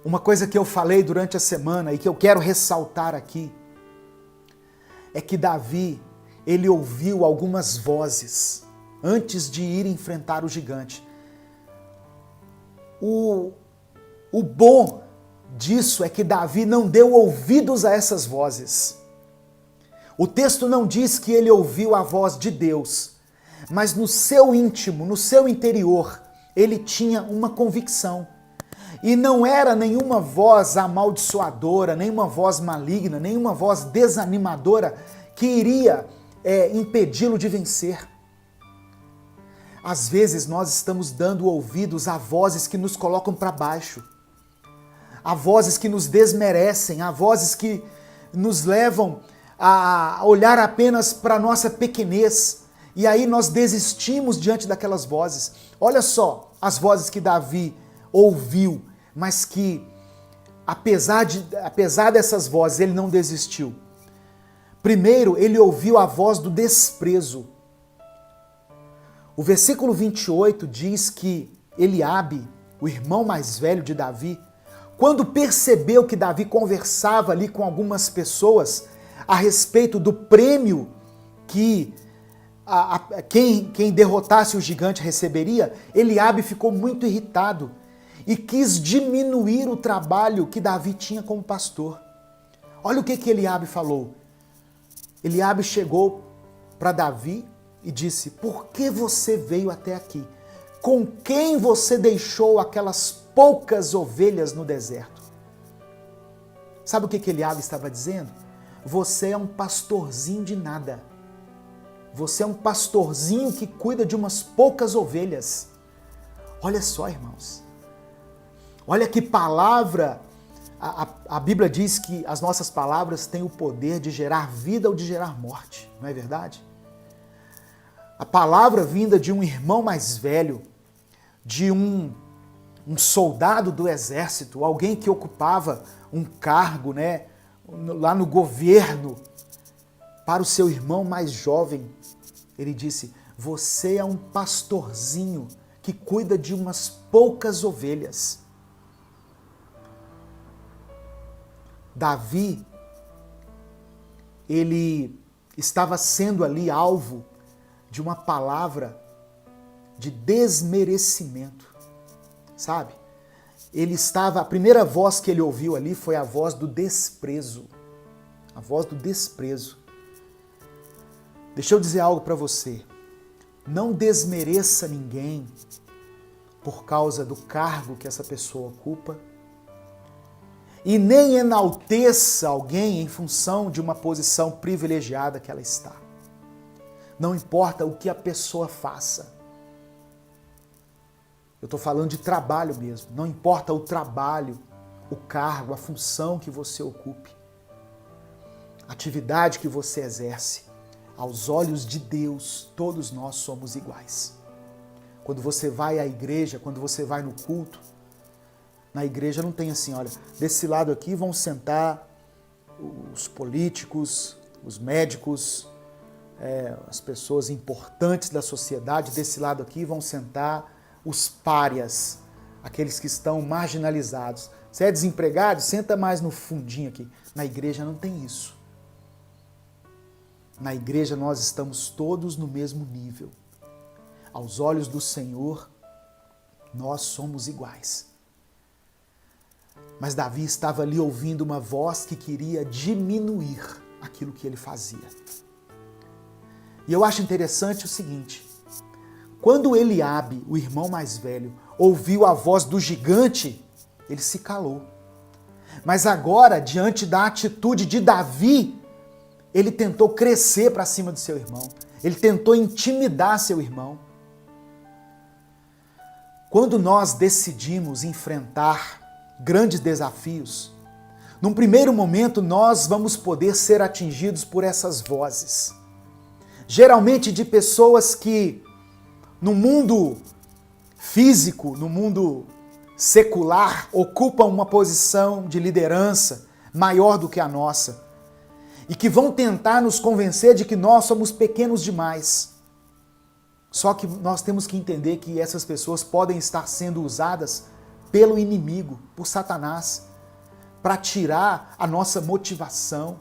Uma coisa que eu falei durante a semana e que eu quero ressaltar aqui é que Davi, ele ouviu algumas vozes antes de ir enfrentar o gigante. O bom disso é que Davi não deu ouvidos a essas vozes. O texto não diz que ele ouviu a voz de Deus, mas no seu íntimo, no seu interior, ele tinha uma convicção. E não era nenhuma voz amaldiçoadora, nenhuma voz maligna, nenhuma voz desanimadora que iria impedi-lo de vencer. Às vezes nós estamos dando ouvidos a vozes que nos colocam para baixo, a vozes que nos desmerecem, a vozes que nos levam a olhar apenas para a nossa pequenez. E aí nós desistimos diante daquelas vozes. Olha só as vozes que Davi ouviu, mas que, apesar dessas vozes, ele não desistiu. Primeiro, ele ouviu a voz do desprezo. O versículo 28 diz que Eliabe, o irmão mais velho de Davi, quando percebeu que Davi conversava ali com algumas pessoas a respeito do prêmio que quem derrotasse o gigante receberia, Eliabe ficou muito irritado e quis diminuir o trabalho que Davi tinha como pastor. Olha o que Eliabe falou. Eliabe chegou para Davi e disse: por que você veio até aqui? Com quem você deixou aquelas poucas ovelhas no deserto? Sabe o que Eliabe estava dizendo? Você é um pastorzinho de nada. Você é um pastorzinho que cuida de umas poucas ovelhas. Olha só, irmãos. Olha que palavra. A Bíblia diz que as nossas palavras têm o poder de gerar vida ou de gerar morte. Não é verdade? A palavra vinda de um irmão mais velho, de um soldado do exército, alguém que ocupava um cargo, né, lá no governo, para o seu irmão mais jovem, ele disse: você é um pastorzinho que cuida de umas poucas ovelhas. Davi, ele estava sendo ali alvo de uma palavra de desmerecimento, sabe? A primeira voz que ele ouviu ali foi a voz do desprezo. A voz do desprezo. Deixa eu dizer algo para você. Não desmereça ninguém por causa do cargo que essa pessoa ocupa. E nem enalteça alguém em função de uma posição privilegiada que ela está. Não importa o que a pessoa faça. Eu estou falando de trabalho mesmo. Não importa o trabalho, o cargo, a função que você ocupe, a atividade que você exerce. Aos olhos de Deus, todos nós somos iguais. Quando você vai à igreja, quando você vai no culto, na igreja não tem assim, olha, desse lado aqui vão sentar os políticos, os médicos, as pessoas importantes da sociedade, desse lado aqui vão sentar os párias, aqueles que estão marginalizados. Você é desempregado? Senta mais no fundinho aqui. Na igreja não tem isso. Na igreja nós estamos todos no mesmo nível. Aos olhos do Senhor, nós somos iguais. Mas Davi estava ali ouvindo uma voz que queria diminuir aquilo que ele fazia. E eu acho interessante o seguinte: quando Eliabe, o irmão mais velho, ouviu a voz do gigante, ele se calou. Mas agora, diante da atitude de Davi, ele tentou crescer para cima do seu irmão. Ele tentou intimidar seu irmão. Quando nós decidimos enfrentar grandes desafios, num primeiro momento nós vamos poder ser atingidos por essas vozes. Geralmente de pessoas que no mundo físico, no mundo secular, ocupam uma posição de liderança maior do que a nossa e que vão tentar nos convencer de que nós somos pequenos demais. Só que nós temos que entender que essas pessoas podem estar sendo usadas pelo inimigo, por Satanás, para tirar a nossa motivação.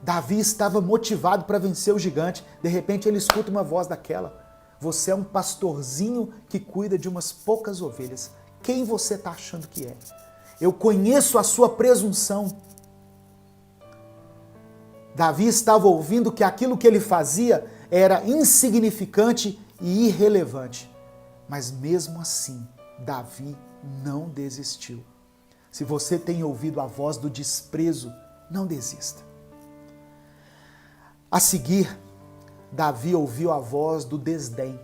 Davi estava motivado para vencer o gigante. De repente ele escuta uma voz daquela: você é um pastorzinho que cuida de umas poucas ovelhas. Quem você está achando que é? Eu conheço a sua presunção. Davi estava ouvindo que aquilo que ele fazia era insignificante e irrelevante. Mas mesmo assim, Davi não desistiu. Se você tem ouvido a voz do desprezo, não desista. A seguir, Davi ouviu a voz do desdém.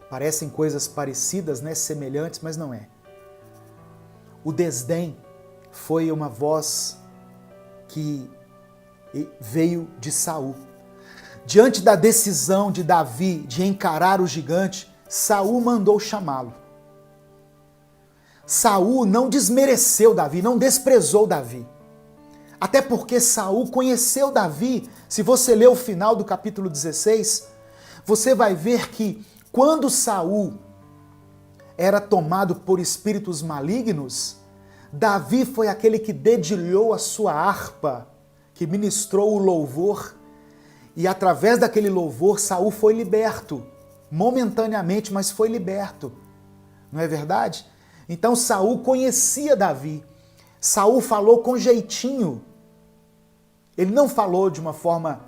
Parecem coisas parecidas, né? Semelhantes, mas não é. O desdém foi uma voz que veio de Saul. Diante da decisão de Davi de encarar o gigante, Saul mandou chamá-lo. Saul não desmereceu Davi, não desprezou Davi. Até porque Saul conheceu Davi. Se você ler o final do capítulo 16, você vai ver que quando Saul era tomado por espíritos malignos, Davi foi aquele que dedilhou a sua harpa, que ministrou o louvor, e através daquele louvor Saul foi liberto, momentaneamente, mas foi liberto. Não é verdade? Então Saul conhecia Davi. Saul falou com jeitinho. Ele não falou de uma forma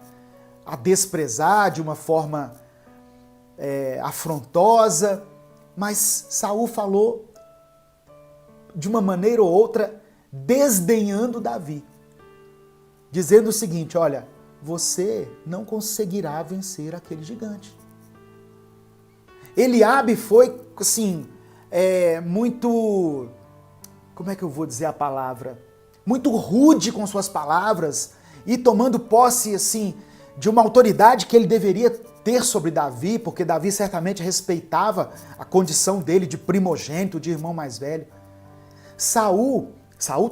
a desprezar, de uma forma afrontosa, mas Saul falou de uma maneira ou outra desdenhando Davi, dizendo o seguinte: olha, você não conseguirá vencer aquele gigante. Eliabe foi, assim, muito, como é que eu vou dizer a palavra? Muito rude com suas palavras e tomando posse, assim, de uma autoridade que ele deveria ter sobre Davi, porque Davi certamente respeitava a condição dele de primogênito, de irmão mais velho. Saul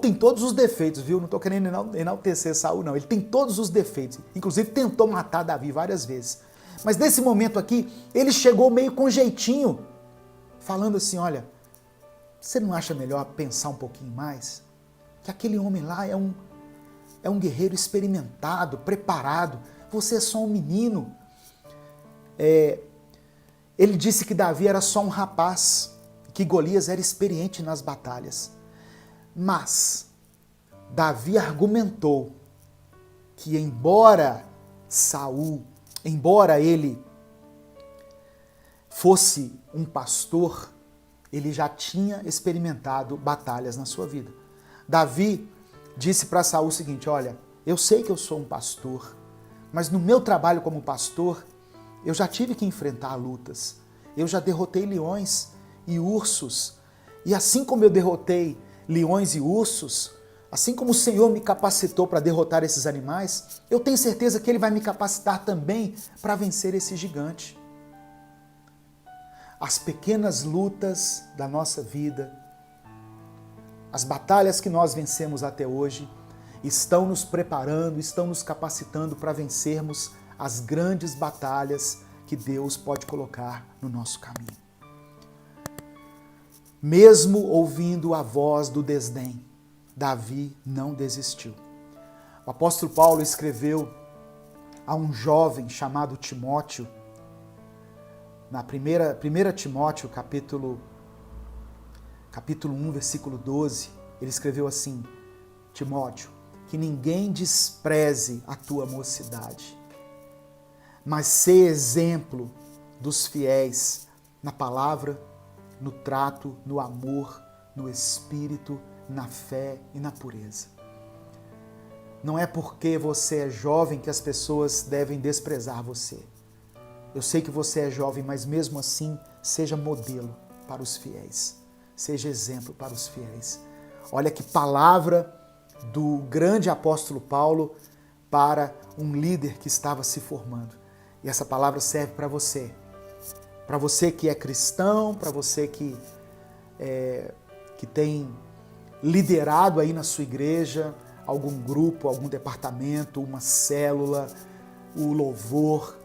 tem todos os defeitos, viu? Não estou querendo enaltecer Saul, não. Ele tem todos os defeitos. Inclusive tentou matar Davi várias vezes. Mas nesse momento aqui, ele chegou meio com jeitinho, falando assim: olha, você não acha melhor pensar um pouquinho mais? Que aquele homem lá é um guerreiro experimentado, preparado. Você é só um menino. Ele disse que Davi era só um rapaz, que Golias era experiente nas batalhas. Mas Davi argumentou que embora ele fosse um pastor, ele já tinha experimentado batalhas na sua vida. Davi disse para Saul o seguinte: olha, eu sei que eu sou um pastor, mas no meu trabalho como pastor, eu já tive que enfrentar lutas. Eu já derrotei leões e ursos. E assim como eu derrotei leões e ursos, assim como o Senhor me capacitou para derrotar esses animais, eu tenho certeza que Ele vai me capacitar também para vencer esse gigante. As pequenas lutas da nossa vida, as batalhas que nós vencemos até hoje, estão nos preparando, estão nos capacitando para vencermos as grandes batalhas que Deus pode colocar no nosso caminho. Mesmo ouvindo a voz do desdém, Davi não desistiu. O apóstolo Paulo escreveu a um jovem chamado Timóteo, na 1 Timóteo, capítulo 1, versículo 12, ele escreveu assim: Timóteo, que ninguém despreze a tua mocidade, mas sê exemplo dos fiéis na palavra, no trato, no amor, no espírito, na fé e na pureza. Não é porque você é jovem que as pessoas devem desprezar você. Eu sei que você é jovem, mas mesmo assim, seja modelo para os fiéis. Seja exemplo para os fiéis. Olha que palavra do grande apóstolo Paulo para um líder que estava se formando. E essa palavra serve para você. Para você que é cristão, para você que tem liderado aí na sua igreja algum grupo, algum departamento, uma célula, o louvor.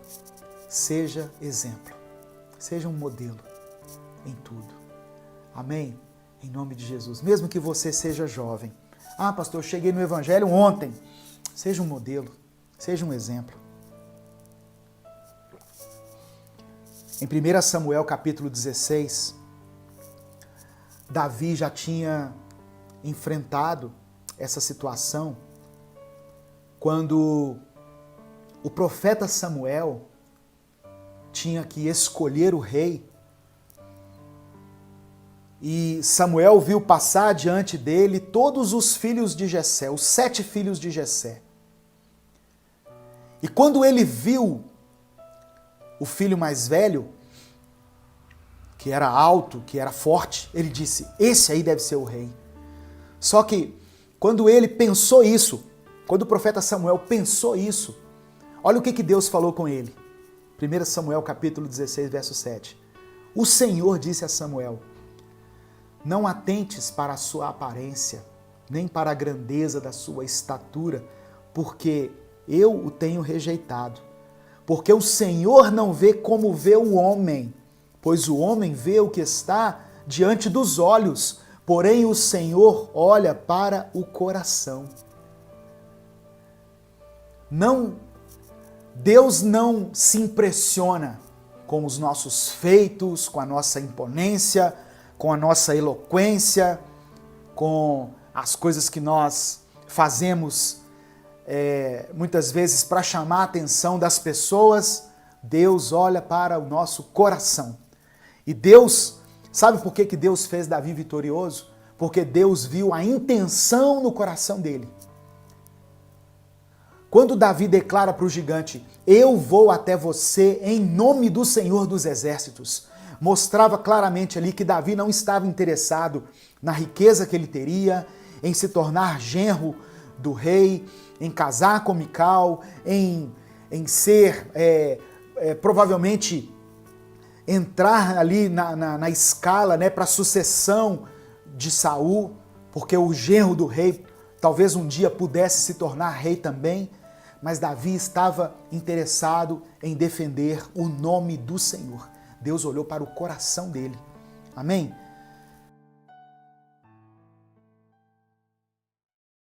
Seja exemplo, seja um modelo em tudo. Amém? Em nome de Jesus. Mesmo que você seja jovem. Ah, pastor, eu cheguei no Evangelho ontem. Seja um modelo, seja um exemplo. Em 1 Samuel capítulo 16, Davi já tinha enfrentado essa situação quando o profeta Samuel tinha que escolher o rei. E Samuel viu passar diante dele todos os filhos de Jessé, os 7 filhos de Jessé. E quando ele viu o filho mais velho, que era alto, que era forte, ele disse, esse aí deve ser o rei. Só que quando ele pensou isso, quando o profeta Samuel pensou isso, olha o que Deus falou com ele. 1 Samuel capítulo 16, verso 7. O Senhor disse a Samuel, não atentes para a sua aparência, nem para a grandeza da sua estatura, porque eu o tenho rejeitado. Porque o Senhor não vê como vê o homem, pois o homem vê o que está diante dos olhos, porém o Senhor olha para o coração. Deus não se impressiona com os nossos feitos, com a nossa imponência, com a nossa eloquência, com as coisas que nós fazemos muitas vezes para chamar a atenção das pessoas. Deus olha para o nosso coração. E Deus, sabe por que Deus fez Davi vitorioso? Porque Deus viu a intenção no coração dele. Quando Davi declara para o gigante, eu vou até você em nome do Senhor dos Exércitos, mostrava claramente ali que Davi não estava interessado na riqueza que ele teria, em se tornar genro do rei, em casar com Mical, em ser, provavelmente, entrar ali na escala, né, para a sucessão de Saul, porque o genro do rei talvez um dia pudesse se tornar rei também, mas Davi estava interessado em defender o nome do Senhor. Deus olhou para o coração dele. Amém?